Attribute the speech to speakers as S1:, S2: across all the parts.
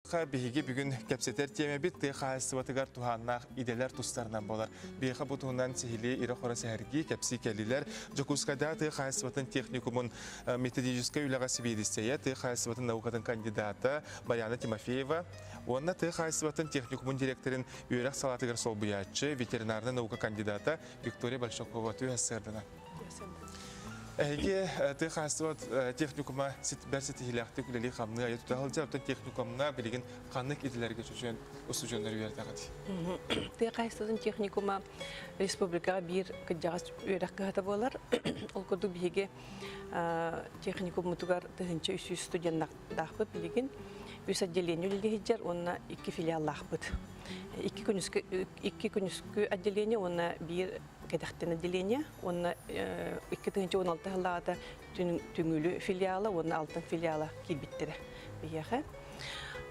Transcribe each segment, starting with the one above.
S1: Bihiги bugün kepseter temebit de xaasıvatıgar tuhannak ideler tustlarından bolar. Biha butuğundan sihili ira xora sehergi kepsi kelliler. Jokuskada te xaasıvatın teknikumun metodolojiska ülaga sibidisteye te xaasıvatın naukatın kandidata Bayana Timofeyeva. Onna te xaasıvatın teknikumun direktörün üyerak salatıgar solbuyatçı veterinarna nauka kandidata Viktoriya Balshokova tüy hasırdına. Эге ты хасват техникума ситберсити хилахты күлели хамны ая тутахылжа оттан техникумна билеген каннык идилерге чөчөн усужондар үйертагат.
S2: Ты хасватын техникума республика бир кыджагас үйрәккәһәтә булар. Ул курду биге техникум мутугар тыгынча 300 студент дахпы билеген үс отделение лилегиҗәр, онна 2 филиал лахбыт. 2 күнүскө отделение, онна бир кедәхтен отделение, онна 2016 елларда түңүлү филиалы, онна алтын филиалы килбиттере бияха.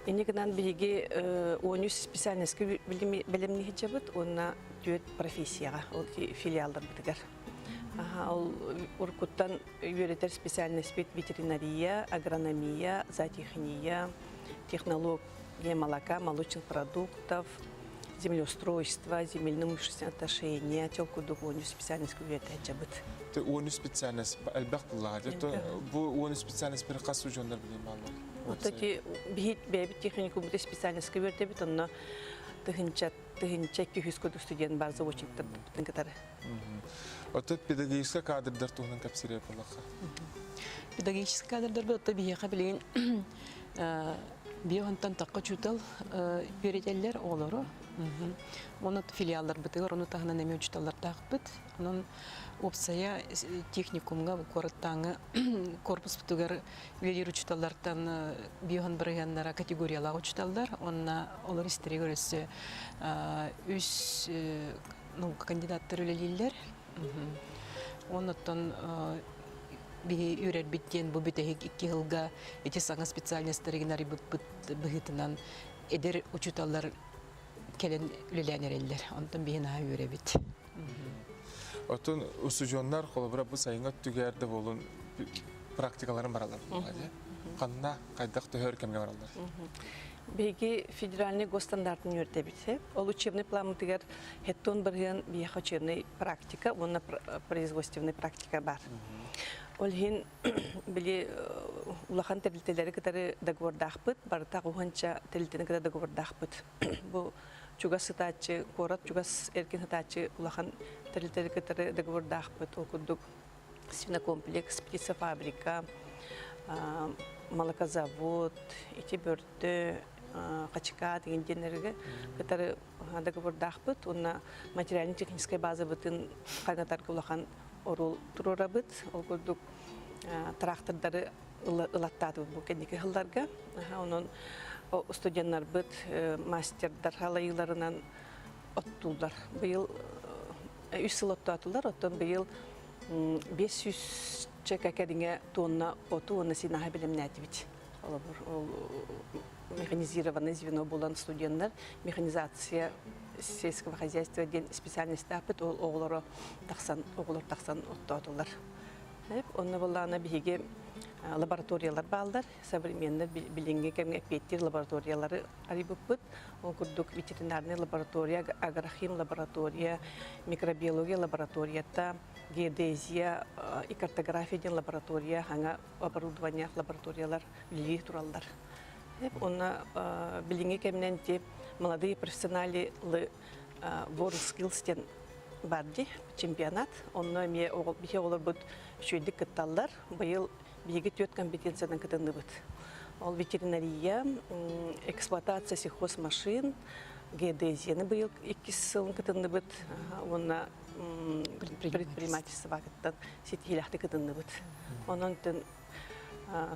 S2: Инегеннән биге 13 специальность белемне җабыт, онна 4 профессияга ул филиалдар битгәр. Ул уркуттан юридер специальность ветеринария, агрономия, зоотехния, технология молока, молочных продуктов, землеустройство, земельно-имущественные отношения, телкудугоню специальность кувертать об этом.
S1: Ты 13 специальность альбахтуллага, то бу 13 специальность перекасу жондар билималы.
S2: Вот эти бейбит техникум это специальность кувертать, но тыгынча күйіскөді студент бар заочниктар бұттың катары.
S1: Оты педагогический кадрдар туғынан кәпсіре болаққа?
S3: Педагогический кадрдар бұтты бейеқа білейін биоғантан таққа чүтал үйретелер олары. Оны филиалдар бұтығыр, оны тағынан әме үчталар тағы бұт. Оның опсая техникумға қорыттаңы корпус бұтығыр үйлер үчталардан биоған бірігенлера категориялағы үчталдар. Онына олар істері көресі үз кандидаттар өлелейлер. Онықтан бі үйрер біттен бұл бүтәйік 2 жылға еті саңа специальностарығын әрі бұғытынан әдер үчталар келен өлеләнерелер. Онтан бейін аға үйре біт.
S1: Отun usujonlar kolabora bu sayınga tügerdi bolun praktikaların baralar. Qanna qaydak töhör kemge baralar.
S2: Беги федеральный госстандартын юртебите. Ол учебный план тигер хеттон бирген бия учебный практика, онна производственный практика бар. Ол хин били улахан тилтелери катары договордахпыт, барта гуханча тилтени катары договордахпыт. Бу чугас сытачы, корат чугас эркен сытачы улахан тилтели катары договордахпыт. Ол кудук свинокомплекс, птицефабрика, молокозавод, эти бөртө качка деген денерге катары договордахпыт. Онна материально-техническая база бытын кайнатарга улахан орул турурабыт. Ол кудук трактордары ылаттады бу кендики хылларга. Онун студенттар быт мастердар халайыларынан оттулдар. Быйыл 3 жыл оттатылар, оттон быйыл 500 чекакадинге тонна оту оны синаха билемнәти бит. Ол механизированное звено булан студенттар, механизация сельского хозяйства ден специальность тапыт, ол оғлары тақсан оттатылар. Онны боллана биге лабораториялар балдар, современный билинге кемге петтер лабораториялары арибыппыт. Он курдук ветеринарная лаборатория, агрохим лаборатория, микробиология лабораторията, геодезия и картография ден лаборатория, ханга оборудование лабораториялар билиги туралдар. Онна билинге кемнен те молодые профессионалы World Skills ден барды чемпионат. Онна ме бихе олар бут шүйдік кытталдар. Быйыл биге 4 компетенциядан кытынды бут. Ол ветеринария, эксплуатация сельхозмашин, геодезияны быйыл 2 жылын кытынды бут. Онна предпринимательство вакыттан сетилахты кытынды бут. Онан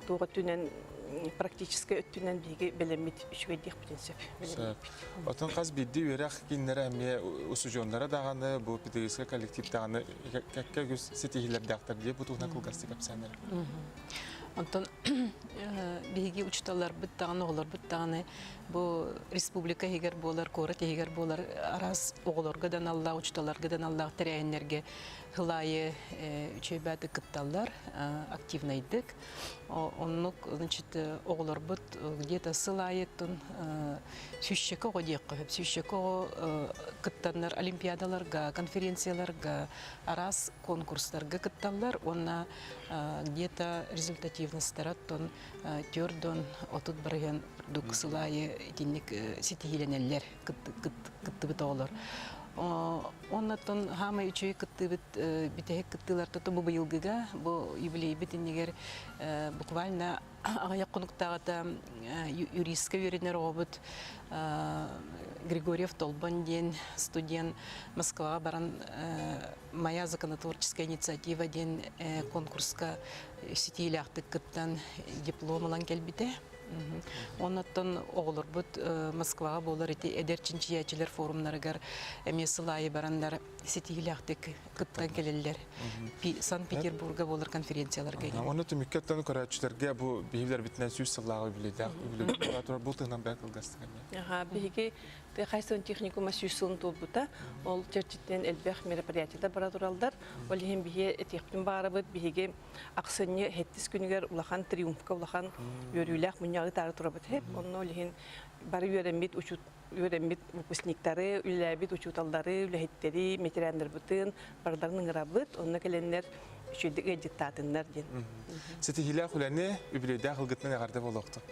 S2: туға түнен практически өттүнен биге белемит шведих потенциал.
S1: Отон каз бидди үрәх киннәре әме усужоннара даганы бу педагогик коллектив даганы какка күз сетихилер дактар дип бу тугна кылгасы капсаннар.
S3: Антон биге учталар бит даганы олар бит даганы бу республика егер болар, корат егер болар, арас огларгадан Алла учталаргадан Алла терәеннәргә хылайы үчәбәте кытталар активнайдык. оннук, значит, оғларбыт где-то сылайыттын сүйшекі ғодеққа, сүйшекі кыттанлар олимпиадаларға, конференцияларға, арас конкурстарға кытталар, онна где-то результативностараттон түрдон отут барыған дук сылайы етінік сетихиленелер кытты олар. Оннаттан хама үчөй кыттыбыт битеһек кыттылар тото бу быйылгыга бу юбилей битиннегер буквально агая конуктагата юристка юриднер обут Григорьев Толбан ден студент Москва баран моя законотворческая инициатива ден конкурска сетилахтык кыттан диплом алан келбите. Оннаттан оғылыр бұд Москваға болар еті әдерчінші әчілер форумларығар әмесілайы барандар сетигіліқтік күттан келелер. Санкт-Петербурга болар конференцияларға.
S1: Оны түміккеттен көрәтшілерге бұл бейівлер бітінен сүйіс сыллағы біледі. Бұл тыңнан бәк ылғастығын.
S2: Бейге Хайсон техникума сүйсін тұлбыта, ол жерчеттен әлбәқ мероприятияда бара тұралдар. Ол ең бейге техпін бары бұд, бейге ақсыны хеттіс күнігер улахан триумфка, улахан өріләқ мұняғы тары тұра бұд. Оның ол ең бары өрембет выпускниктары, үләбет учуталдары, үләхеттері, метерәндер бұтын, бардарын ұңыра бұд, онына кәленлер үшілдік әдеттатынлар ден.
S1: Сетихилә құләне үбілейді қылғытынан ағарды болуқты?